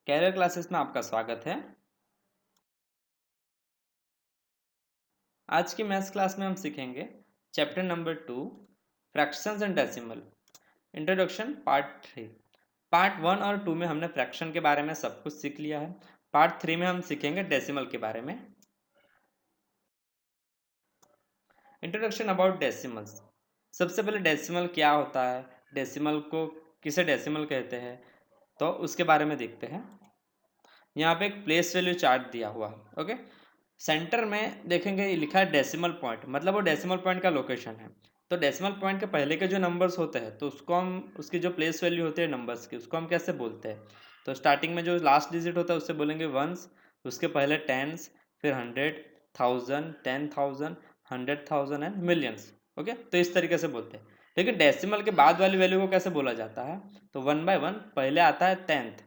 Career classes में आपका स्वागत है। आज की मैथ्स क्लास में हम सीखेंगे chapter number 2 fractions and decimal introduction part 3। Part 1 और 2 में हमने फ्रैक्शन के बारे में सब कुछ सीख लिया है। पार्ट 3 में हम सीखेंगे डेसिमल के बारे में। Introduction about decimals. सबसे पहले डेसिमल क्या होता है, डेसिमल को किसे डेसिमल कहते हैं, तो उसके बारे में देखते हैं। यहाँ पे एक प्लेस वैल्यू चार्ट दिया हुआ है। ओके, सेंटर में देखेंगे लिखा है डेसिमल पॉइंट, मतलब वो डेसिमल पॉइंट का लोकेशन है। तो डेसिमल पॉइंट के पहले के जो नंबर्स होते हैं तो उसको हम, उसकी जो प्लेस वैल्यू होती है नंबर्स की, उसको हम कैसे बोलते हैं। तो स्टार्टिंग में जो लास्ट डिजिट होता है उससे बोलेंगे वंस, उसके पहले टेंस, फिर 100, 1000, 10,000, 100,000 एंड मिलियंस। ओके, तो इस तरीके से बोलते हैं। लेकिन डेसिमल के बाद वाली वैल्यू को कैसे बोला जाता है, तो 1 बाय 1 पहले आता है 10th,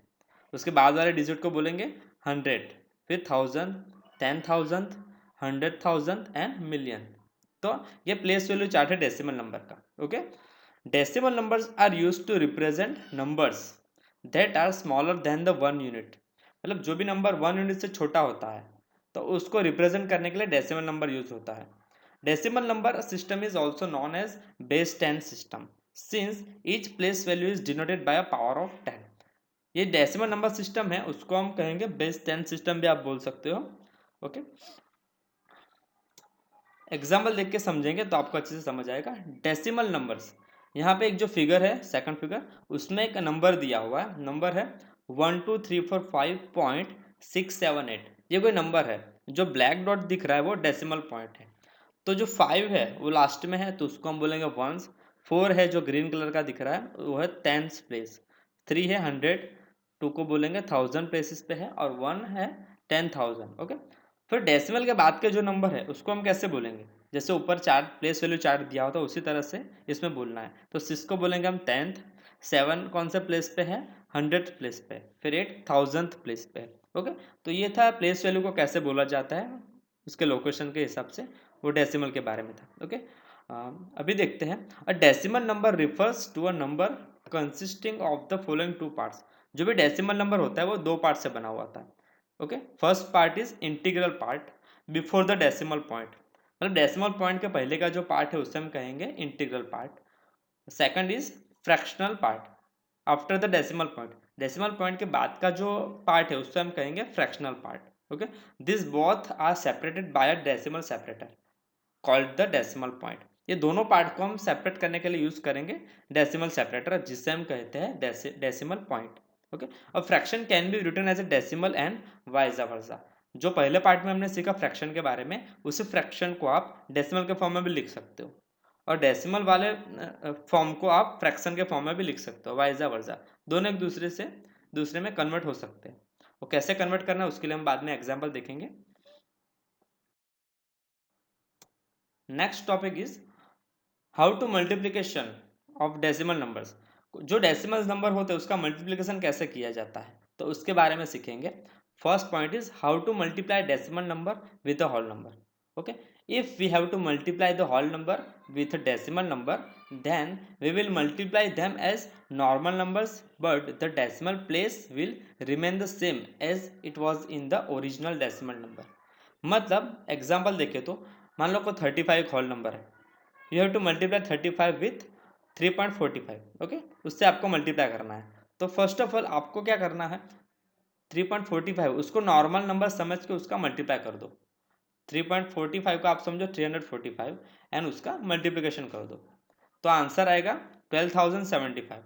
उसके बाद वाले डिजिट को बोलेंगे 100, फिर 1000, 10,000, 100,000 एंड मिलियन। तो ये प्लेस वैल्यू चार्ट है डेसिमल नंबर का। Okay, decimal numbers are used to represent numbers that are smaller than the 1 unit. मतलब जो भी नंबर 1 यूनिट से छोटा होता है तो उसको रिप्रेजेंट करने के लिए डेसिमल नंबर यूज होता है। Decimal number system is also known as base 10 system since each place value is denoted by a power of 10। ये डेसिमल नंबर सिस्टम है, उसको हम कहेंगे बेस 10 सिस्टम भी आप बोल सकते हो। ओके, एग्जाम्पल देख के समझेंगे तो आपको अच्छे से समझ आएगा। डेसिमल नंबर्स, यहाँ पे एक जो फिगर है सेकंड फिगर, उसमें एक नंबर दिया हुआ है, नंबर है 12345.678। ये कोई नंबर है, जो ब्लैक डॉट दिख रहा है वो डेसिमल पॉइंट है। तो जो 5 है वो लास्ट में है तो उसको हम बोलेंगे वंस। 4 है जो ग्रीन कलर का दिख रहा है वो है 10th प्लेस। 3 है 100, 2 को बोलेंगे 1000 प्लेसेस पे है, और 1 है 10,000। ओके, फिर डेसिमल के बाद के जो नंबर है उसको हम कैसे बोलेंगे, जैसे ऊपर चार्ट प्लेस वैल्यू चार्ट दिया होता है उसी तरह से इसमें बोलना है। तो 6 को बोलेंगे हम 10th, 7 कौन से प्लेस पे है, 100th प्लेस पे, फिर 8 1000th प्लेस पे है। ओके, तो ये था प्लेस वैल्यू को कैसे बोला जाता है, उसके लोकेशन के हिसाब से, वो डेसिमल के बारे में था। ओके, अभी देखते हैं। A decimal number refers to a number consisting of the following two parts. जो भी डेसिमल नंबर होता है वो दो पार्ट से बना हुआ था। Okay, first part is integral part before the decimal point, मतलब डेसिमल पॉइंट के पहले का जो पार्ट है उससे हम कहेंगे integral part. Second is fractional part after the decimal point, decimal point के बाद का जो पार्ट है उससे हम कहेंगे fractional part. Okay, this both are separated by a decimal separator called the decimal point. ये दोनों पार्ट को हम सेपरेट करने के लिए यूज करेंगे डेसिमल सेपरेटर, जिससे हम कहते हैं डेसिमल पॉइंट। ओके, अब fraction can be written as a decimal and vice versa. जो पहले पार्ट में हमने सीखा फ्रैक्शन के बारे में, उसी फ्रैक्शन को आप डेसिमल के फॉर्म में भी लिख सकते हो, और डेसिमल वाले फॉर्म को आप फ्रैक्शन के फॉर्म में भी लिख सकते हो, वाइस वर्सा। दोनों एक दूसरे में कन्वर्ट हो सकते हैं। वो कैसे कन्वर्ट करना है उसके लिए हम बाद में एग्जाम्पल देखेंगे। Next topic is how to multiplication of decimal numbers. जो डेसिमल नंबर होते हैं उसका मल्टीप्लीकेशन कैसे किया जाता है तो उसके बारे में सीखेंगे। First point is how to multiply decimal number with a whole number. Okay, if we have to multiply the whole number with a decimal number, then we will multiply them as normal numbers, but the decimal place will remain the same as it was in the original decimal number। मतलब example देखें तो मान लो को 35 whole number है, you have to multiply 35 with 3.45। Okay, उससे आपको multiply करना है। तो फर्स्ट ऑफ ऑल आपको क्या करना है, 3.45 उसको नॉर्मल नंबर समझ के उसका मल्टीप्लाई कर दो। 3.45 को आप समझो 345 एंड उसका मल्टीप्लिकेशन कर दो, तो आंसर आएगा 12,075।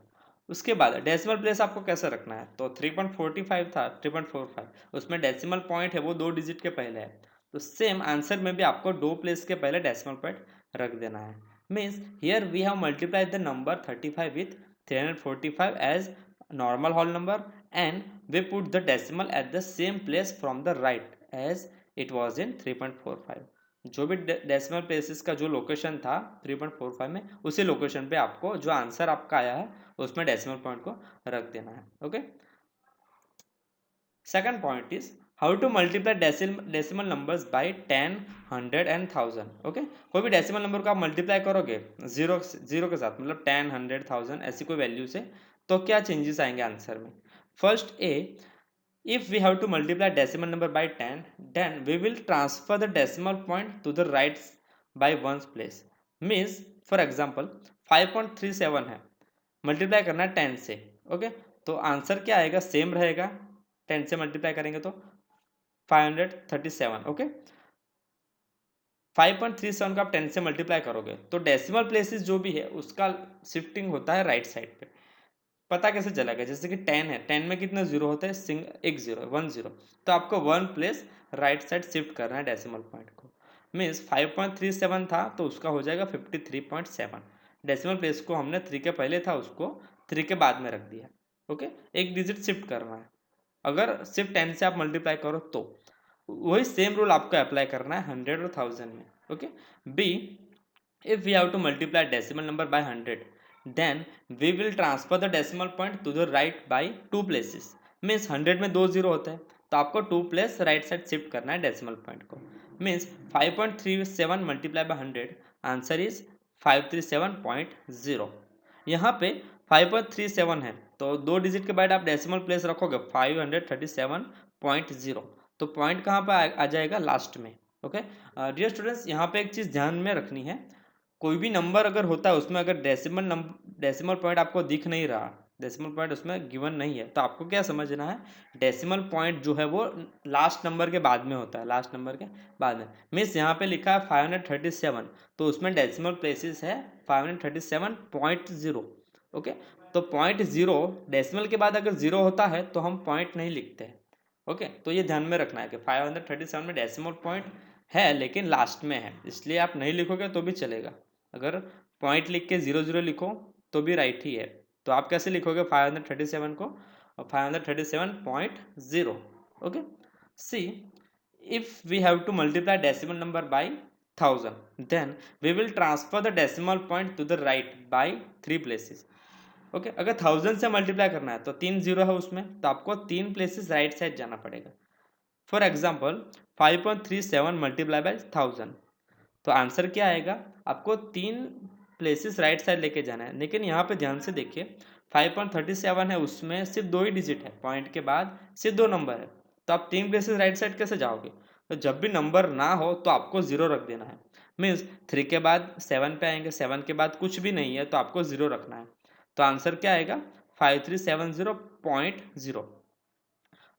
उसके बाद डेसिमल प्लेस आपको कैसे रखना है, तो 3.45 था 3.45, उसमें डेसिमल पॉइंट है वो दो डिजिट के पहले है, तो सेम आंसर में भी आपको दो प्लेस के पहले डेसिमल पॉइंट रख देना है। Means here we have multiplied the number 35 with 345 as normal whole number, and we put the decimal at the same place from the right as it was in 3.45। जो भी decimal places का जो location था 3.45 में, उसी location पे आपको जो आंसर आपका आया है उसमें डेसिमल पॉइंट को रख देना है। Okay, second point is how to multiply decimal numbers by 10, 100 and 1000। Okay, कोई भी डेसिमल नंबर को आप मल्टीप्लाई करोगे जीरो जीरो के साथ, मतलब 10, 100, 1000 ऐसी कोई वैल्यू से, तो क्या चेंजेस आएंगे आंसर में। First A, If we have to multiply decimal number by 10, then we will transfer the decimal point to the right by ones place. Means, for example, 5.37 है, मल्टीप्लाई करना है 10 से, ओके, तो आंसर क्या आएगा, same रहेगा, 10 से मल्टीप्लाई करेंगे तो 537, ओके। 5.37 का आप 10 से मल्टीप्लाई करोगे तो डेसिमल प्लेसेस जो भी है उसका शिफ्टिंग होता है राइट साइड पे। पता कैसे चलेगा, जैसे कि 10 है, 10 में कितने जीरो होते हैं, एक जीरो, 1 0, तो आपको 1 प्लेस राइट साइड शिफ्ट करना है डेसिमल पॉइंट को। मीन्स 5.37 था तो उसका हो जाएगा 53.7। डेसिमल प्लेस को हमने 3 के पहले था उसको 3 के बाद में रख दिया, ओके, एक डिजिट शिफ्ट करना है। अगर सिर्फ 10 से आप मल्टीप्लाई करो तो वही सेम रूल आपको अप्लाई करना है 100 और 1000 में, okay. B, if we have to multiply decimal number by 100, then we will transfer the decimal point to the right by 2 places। Means 100 में 2 जीरो होता है तो आपको 2 प्लेस राइट साइड शिफ्ट करना है डेसिमल पॉइंट को। Means 5.37 multiply by 100, answer is 537.0। यहाँ पे 5.37 है तो 2 डिजिट के बाद आप डेसिमल प्लेस रखोगे 537.0, तो पॉइंट कहाँ पर आ जाएगा, लास्ट में, ओके। डियर स्टूडेंट्स, यहाँ पे एक चीज़ ध्यान में रखनी है, कोई भी नंबर अगर होता है उसमें अगर डेसिमल पॉइंट आपको दिख नहीं रहा, डेसिमल पॉइंट उसमें गिवन नहीं है, तो आपको क्या समझना है, डेसिमल पॉइंट जो है वो लास्ट नंबर के बाद में होता है, लास्ट नंबर के बाद में। मीन्स यहाँ पे लिखा है 537 तो उसमें डेसिमल प्लेसेस है 537.0, ओके। तो 0.0 डेसिमल के बाद अगर जीरो होता है तो हम पॉइंट नहीं लिखते हैं, ओके। तो ये ध्यान में रखना है कि 537 में डेसिमल पॉइंट है लेकिन लास्ट में है, इसलिए आप नहीं लिखोगे तो भी चलेगा। अगर पॉइंट लिख के 00 लिखो तो भी राइट ही है। तो आप कैसे लिखोगे 537 को, 537.0, okay. C, if we have to multiply decimal number by 1000, then we will transfer the decimal point to the right by 3 places, okay. अगर 1000 से मल्टीप्लाई करना है तो 3 जीरो है उसमें, तो आपको 3 प्लेसेस राइट साइड जाना पड़ेगा। फॉर एग्जाम्पल 5.37 मल्टीप्लाई बाय 1000, तो आंसर क्या आएगा, आपको 3 प्लेसेस राइट साइड लेके जाना है। लेकिन यहाँ पे ध्यान से देखिए 5.37 है उसमें सिर्फ 2 ही डिजिट है, पॉइंट के बाद सिर्फ 2 नंबर है, तो आप 3 प्लेसेस राइट साइड कैसे जाओगे। तो जब भी नंबर ना हो तो आपको 0 रख देना है। मीन्स 3 के बाद 7 पे आएंगे, 7 के बाद कुछ भी नहीं है तो आपको 0 रखना है। तो आंसर क्या आएगा 5370.0,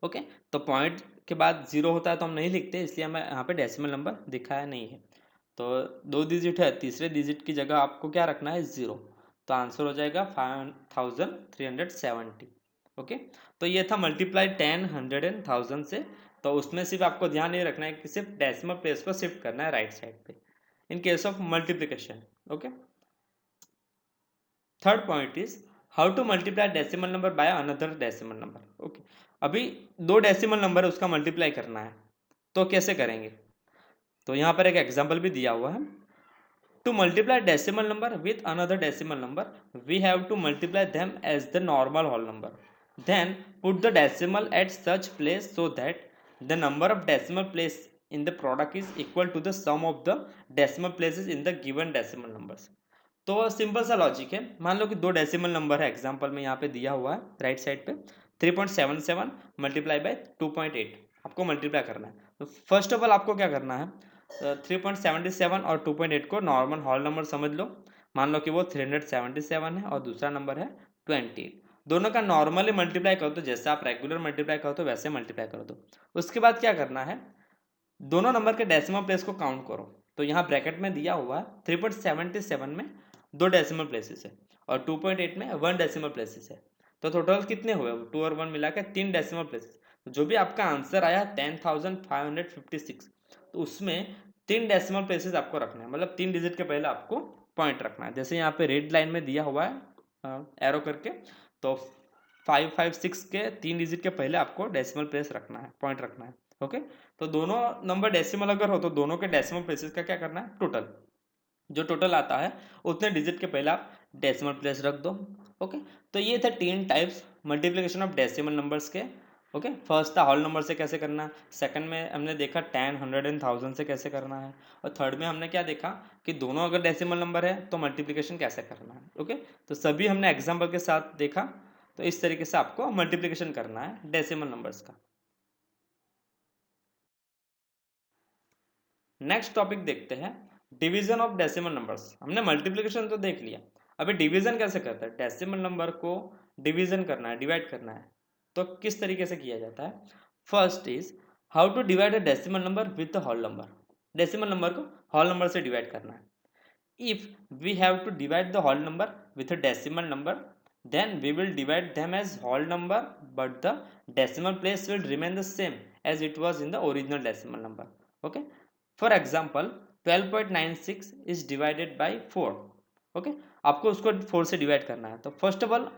ओके। तो पॉइंट के बाद 0 होता है तो हम नहीं लिखते, इसलिए हमें यहाँ पे डेसिमल नंबर दिखाया नहीं है। तो 2 डिजिट है, तीसरे डिजिट की जगह आपको क्या रखना है, 0, तो आंसर हो जाएगा 5370, ओके। तो ये था मल्टीप्लाई 10, 100 एंड 1000 से। तो उसमें सिर्फ आपको ध्यान ये रखना है कि सिर्फ डेसिमल प्लेस को शिफ्ट करना है राइट साइड पे in case of multiplication, okay. Third point is how to multiply decimal number by another decimal number, okay. अभी 2 डेसिमल नंबर है उसका मल्टीप्लाई करना है, तो कैसे करेंगे, तो यहाँ पर एक एग्जाम्पल भी दिया हुआ है। To multiply decimal number with another decimal number, we have to multiply them as the normal whole number. Then put the decimal at such place so that the number of decimal place in the product is equal to the sum of the decimal places in the given decimal numbers. तो simple सा logic है, मान लो कि 2 decimal number है, example में यहाँ पे दिया हुआ है राइट साइड पे 3.77 मल्टीप्लाई बाय 2.8 आपको मल्टीप्लाई करना है। तो फर्स्ट ऑफ ऑल आपको क्या करना है, 3.77 और 2.8 को नॉर्मल होल नंबर समझ लो। मान लो कि वो 377 है और दूसरा नंबर है 28, दोनों का नॉर्मली मल्टीप्लाई कर दो, जैसे आप रेगुलर मल्टीप्लाई करो तो वैसे मल्टीप्लाई कर दो। उसके बाद क्या करना है, दोनों नंबर के डेसिमल प्लेस को काउंट करो। तो यहाँ ब्रैकेट में दिया हुआ है 3.77 में 2 डेसिमल प्लेसेस है और 2.8 में 1 डेसिमल प्लेसेस है, तो टोटल कितने हुए, 2 और 1 मिला के 3 डेसिमल प्लेसेस। तो जो भी आपका आंसर आया 10,556, तो उसमें 3 डेसिमल प्लेसेस आपको रखना है, मतलब 3 डिजिट के पहले आपको पॉइंट रखना है। जैसे यहाँ पे रेड लाइन में दिया हुआ है एरो करके, तो 556 के 3 डिजिट के पहले आपको डेसिमल प्लेस रखना है, पॉइंट रखना है, ओके। तो दोनों नंबर डेसिमल अगर हो तो दोनों के डेसिमल प्लेसेस का क्या करना है, टोटल जो टोटल आता है उतने डिजिट के पहले आप डेसिमल प्लेस रख दो, ओके। तो ये थे 3 types multiplication of decimal numbers के, ओके। फर्स्ट था होल नंबर से कैसे करना, सेकंड में हमने देखा 10, 100 एंड 1000 से कैसे करना है, और थर्ड में हमने क्या देखा कि दोनों अगर डेसिमल नंबर है तो मल्टीप्लिकेशन कैसे करना है, ओके। तो सभी हमने एग्जाम्पल के साथ देखा। तो इस तरीके से आपको मल्टीप्लिकेशन करना है डेसिमल नंबर्स का। नेक्स्ट टॉपिक देखते हैं, डिवीजन ऑफ डेसिमल नंबर्स। हमने मल्टीप्लिकेशन तो देख लिया, अभी डिवीजन कैसे करते हैं। डेसिमल नंबर को डिवीजन करना है, डिवाइड करना है, तो किस तरीके से किया जाता है। First is how to divide a decimal number with the whole number. Decimal number को होल नंबर से डिवाइड करना है। If we have to divide the whole number with a decimal number, then we will divide them as whole number, but the decimal place will remain the same as it was in the original decimal number. Okay. For example, 12.96 is divided by 4. Okay. आपको उसको 4 से divide करना है, तो first of all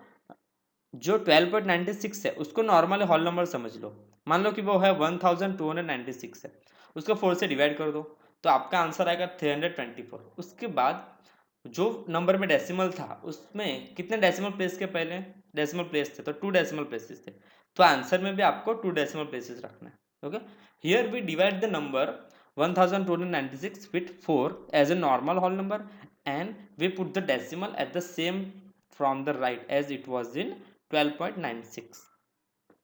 जो 12.96 है उसको normal whole number समझ लो। मान लो कि वो है 1296 है, उसको 4 से डिवाइड कर दो तो आपका आंसर आएगा 324। उसके बाद जो नंबर में डेसिमल था उसमें कितने डेसिमल प्लेस के पहले डेसिमल प्लेस थे, तो 2 डेसिमल प्लेसेस थे, तो आंसर में भी आपको 2 डेसिमल प्लेसेस रखना है। Okay, here we divide the number 1296 with 4 as a normal whole number and we put the decimal at the same from the right as it was in 12.96.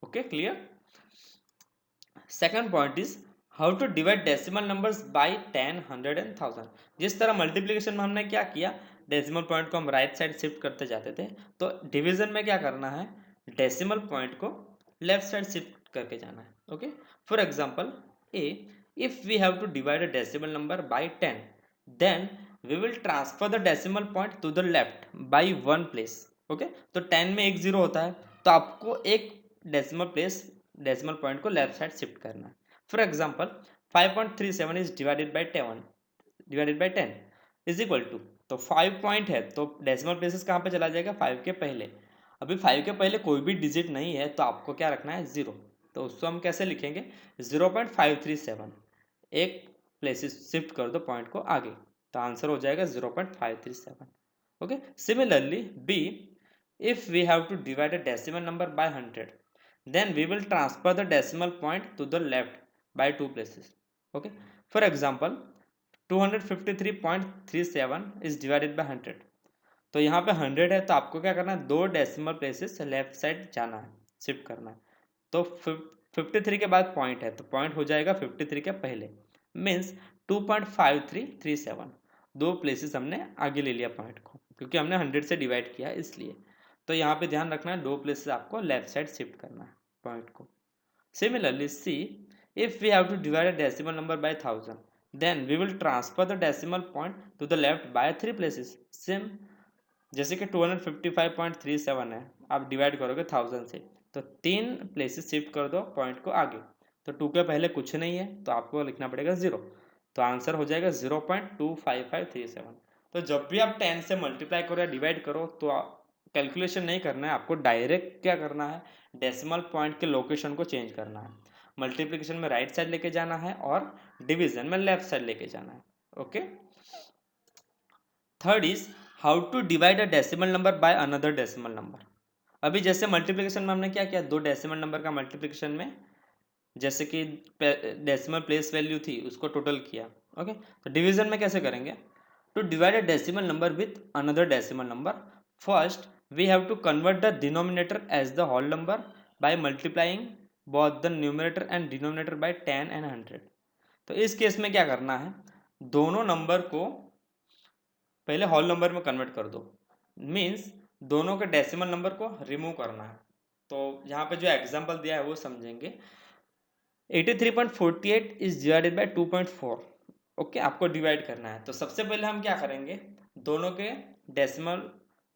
Okay, clear? Second point is how to divide decimal numbers by 10, 100 and 1000. जिस तरह multiplication में हमने क्या किया, decimal point को हम right side shift करते जाते थे, तो डिवीजन में क्या करना है, डेसिमल पॉइंट को लेफ्ट साइड शिफ्ट करके जाना है। Okay, for example A, if we have to divide a decimal number by 10, then we will transfer the decimal point to the left by 1 place. Okay, तो 10 में एक zero होता है, तो आपको एक डेसिमल पॉइंट को लेफ्ट साइड शिफ्ट करना है। For example 5.37 is divided by 10 is equal to, तो 5 पॉइंट है तो डेसिमल प्लेसेस कहाँ पे चला जाएगा, 5 के पहले। अभी 5 के पहले कोई भी डिजिट नहीं है तो आपको क्या रखना है, 0, तो उसको हम कैसे लिखेंगे, 0.537, एक प्लेसेस शिफ्ट कर दो पॉइंट को आगे, तो आंसर हो जाएगा 0.537। Okay, similarly B, if we have to divide a decimal number by 100, then we will transfer the decimal point to the left by 2 places. Okay, for example 253.37 is divided by 100, तो यहाँ पे 100 है तो आपको क्या करना है, 2 डेसिमल प्लेसेस लेफ्ट साइड जाना है, शिफ्ट करना है। तो 53 के बाद पॉइंट है तो पॉइंट हो जाएगा 53 के पहले, मीन्स 2.5337, 2 प्लेसेस हमने आगे ले लिया पॉइंट को, क्योंकि हमने 100 से डिवाइड किया इसलिए। तो यहाँ पे ध्यान रखना है 2 प्लेसेस आपको लेफ्ट साइड शिफ्ट करना है पॉइंट को। Similarly C, if we have to divide a decimal number by 1000, then we will transfer the decimal point to the left by 3 places. Same जैसे कि 255.37 है, आप डिवाइड करोगे 1000 से, तो 3 प्लेसेस शिफ्ट कर दो पॉइंट को आगे, तो 2 के पहले कुछ नहीं है तो आपको लिखना पड़ेगा 0, तो आंसर हो जाएगा 0.25537। तो जब भी आप 10 से मल्टीप्लाई करो या डिवाइड करो तो कैलकुलेशन नहीं करना है, आपको डायरेक्ट क्या करना है, डेसिमल पॉइंट के लोकेशन को चेंज करना है। मल्टीप्लिकेशन में राइट साइड लेके जाना है और डिवीजन में लेफ्ट साइड लेके जाना है। Okay, third is how to divide a decimal number by another decimal number. अभी जैसे मल्टीप्लिकेशन में हमने क्या किया, 2 डेसिमल नंबर का मल्टीप्लिकेशन में जैसे कि डेसिमल प्लेस वैल्यू थी उसको टोटल किया। ओके, तो डिवीजन में कैसे करेंगे, to divide a decimal number with another decimal number, first we have to convert the denominator as the whole number by multiplying both the numerator and denominator by 10 and 100। तो इस case में क्या करना है, दोनों नंबर को पहले whole number में कन्वर्ट कर दो, मीन्स दोनों के डेसिमल नंबर को रिमूव करना है। तो यहाँ पे जो एग्जांपल दिया है वो समझेंगे। 83.48 इज डिवाइडेड बाय 2.4। ओके, आपको डिवाइड करना है, तो सबसे पहले हम क्या करेंगे, दोनों के डेसिमल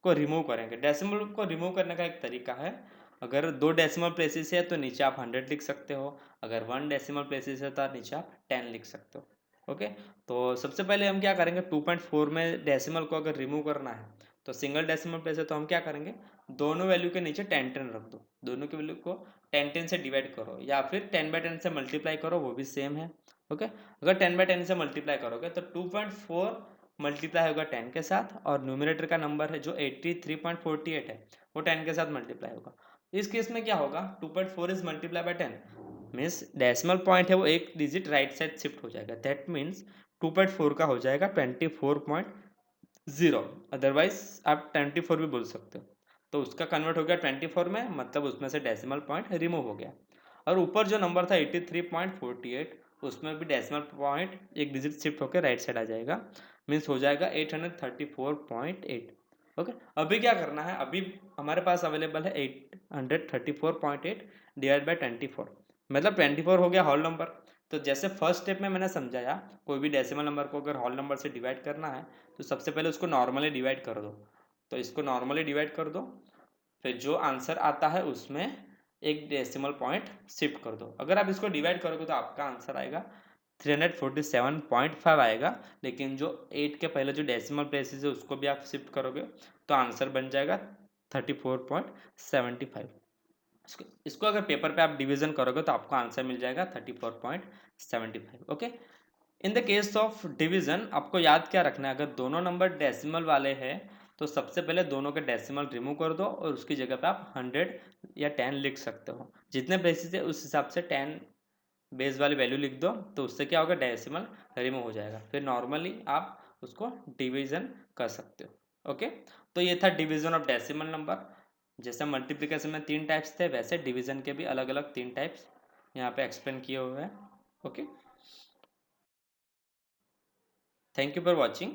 को रिमूव करेंगे। डेसिमल को रिमूव करने का एक तरीका है, अगर 2 डेसिमल प्लेसेस है तो नीचे आप 100 लिख सकते हो, अगर 1 डेसिमल प्लेसेस है तो नीचे आप 10 लिख सकते हो। ओके, तो सबसे पहले हम क्या करेंगे, 2.4 में डेसिमल को अगर रिमूव करना है तो सिंगल डेसिमल प्लेस है तो हम क्या करेंगे, दोनों वैल्यू के नीचे 10 रख दो, दोनों की वैल्यू को 10 से डिवाइड करो या फिर 10/10 से मल्टीप्लाई करो, वो भी सेम है। ओके, अगर 10/10 से मल्टीप्लाई करोगे तो 2.4 मल्टीप्लाई होगा 10 के साथ, और न्यूमरेटर का नंबर है जो 83.48 है वो 10 के साथ मल्टीप्लाई होगा। इस केस में क्या होगा, 2.4 is multiply by 10, means decimal point है वो एक डिजिट राइट साइड शिफ्ट हो जाएगा, दैट मीन्स 2.4 का हो जाएगा 24.0, अदरवाइज आप 24 भी बोल सकते हो। तो उसका कन्वर्ट हो गया 24 में, मतलब उसमें से डेसिमल पॉइंट रिमूव हो गया। और ऊपर जो नंबर था 83.48, उसमें भी डेसिमल पॉइंट एक डिजिट शिफ्ट होकर राइट साइड आ जाएगा, मीन्स हो जाएगा 834.8। ओके, अभी क्या करना है, अभी हमारे पास अवेलेबल है 834.8 डिवाइड बाई 24, मतलब 24 हो गया होल नंबर। तो जैसे फर्स्ट स्टेप में मैंने समझाया, कोई भी डेसिमल नंबर को अगर होल नंबर से डिवाइड करना है तो सबसे पहले उसको नॉर्मली डिवाइड कर दो। तो इसको नॉर्मली डिवाइड कर दो, फिर जो आंसर आता है उसमें एक डेसिमल पॉइंट शिफ्ट कर दो। अगर आप इसको डिवाइड करोगे तो आपका आंसर आएगा 347.5 आएगा, लेकिन जो 8 के पहले जो डेसिमल प्लेसेस है उसको भी आप शिफ्ट करोगे तो आंसर बन जाएगा 34.75। इसको अगर पेपर पे आप डिवीजन करोगे तो आपको आंसर मिल जाएगा 34.75। Okay, in the case of division आपको याद क्या रखना है, अगर दोनों नंबर डेसिमल वाले हैं तो सबसे पहले दोनों के डेसिमल रिमूव कर दो और उसकी जगह पे आप 100 या 10 लिख सकते हो। जितने प्लेसेस है उस हिसाब से 10 बेस वाली वैल्यू लिख दो, तो उससे क्या होगा, डेसिमल रिमूव हो जाएगा। फिर नॉर्मली आप उसको डिवीजन कर सकते हो। ओके, तो ये था डिवीजन ऑफ डेसिमल नंबर। जैसे मल्टीप्लिकेशन में 3 टाइप्स थे, वैसे डिवीजन के भी अलग अलग 3 टाइप्स यहाँ पे एक्सप्लेन किए हुए हैं। Okay, thank you for watching.